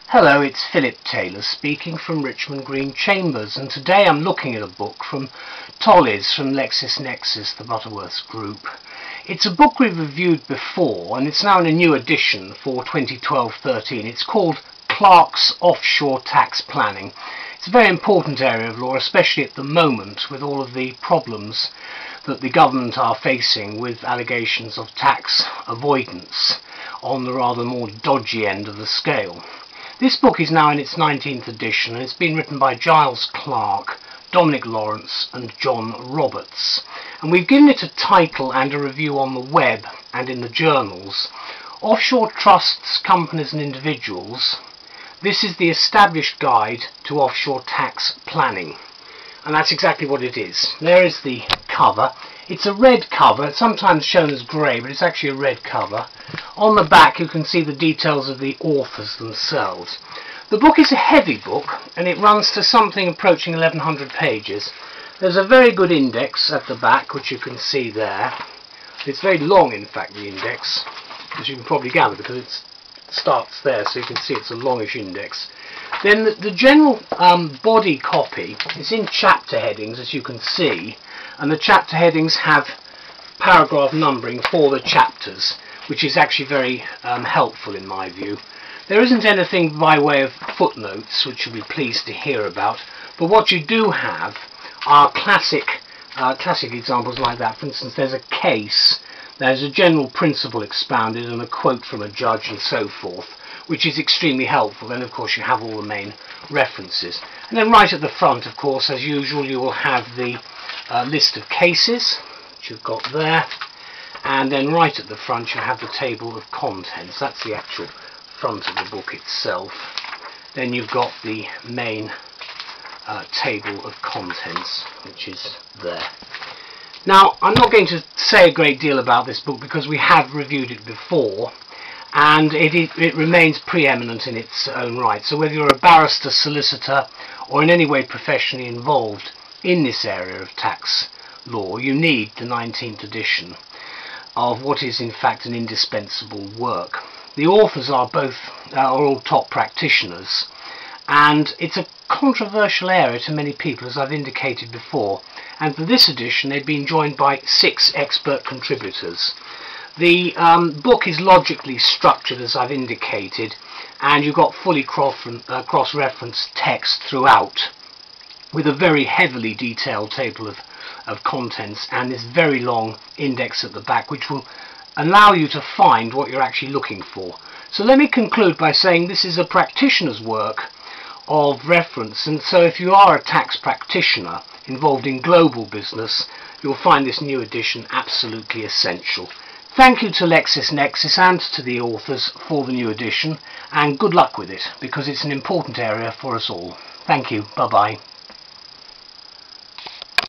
Hello, it's Philip Taylor speaking from Richmond Green Chambers, and today I'm looking at a book from Tolly's from LexisNexis, the Butterworth group. It's a book we've reviewed before, and it's now in a new edition for 2012-13. It's called CLARKE'S Offshore Tax Planning. It's a very important area of law, especially at the moment with all of the problems that the government are facing with allegations of tax avoidance on the rather more dodgy end of the scale. This book is now in its 19th edition, and it's been written by Giles, Dominic, Lawrance and John Roberts. And we've given it a title and a review on the web and in the journals. Offshore Trusts, Companies and Individuals. This is the established guide to offshore tax planning. And that's exactly what it is. There is the cover. It's a red cover. It's sometimes shown as grey, but it's actually a red cover. On the back you can see the details of the authors themselves. The book is a heavy book, and it runs to something approaching 1100 pages. There's a very good index at the back, which you can see there. It's very long, in fact, the index, as you can probably gather, because it starts there, so you can see it's a longish index. Then the general body copy is in chapter headings, as you can see, and the chapter headings have paragraph numbering for the chapters, which is actually very helpful in my view. There isn't anything by way of footnotes, which you'll be pleased to hear about, but what you do have are classic examples like that. For instance, there's a case, there's a general principle expounded and a quote from a judge and so forth, which is extremely helpful. Then of course you have all the main references. And then right at the front, of course, as usual, you will have the list of cases, which you've got there, and then right at the front you have the table of contents. That's the actual front of the book itself. Then you've got the main table of contents, which is there. Now, I'm not going to say a great deal about this book because we have reviewed it before, and it remains preeminent in its own right. So whether you're a barrister, solicitor, or in any way professionally involved in this area of tax law, you need the 19th edition of what is in fact an indispensable work. The authors are all top practitioners, and it's a controversial area to many people, as I've indicated before, and for this edition they've been joined by 6 expert contributors. The book is logically structured, as I've indicated, and you've got fully cross-referenced text throughout, with a very heavily detailed table of contents and this very long index at the back, which will allow you to find what you're actually looking for. So let me conclude by saying this is a practitioner's work of reference, and so if you are a tax practitioner involved in global business, you'll find this new edition absolutely essential. Thank you to LexisNexis and to the authors for the new edition, and good luck with it, because it's an important area for us all. Thank you. Bye-bye.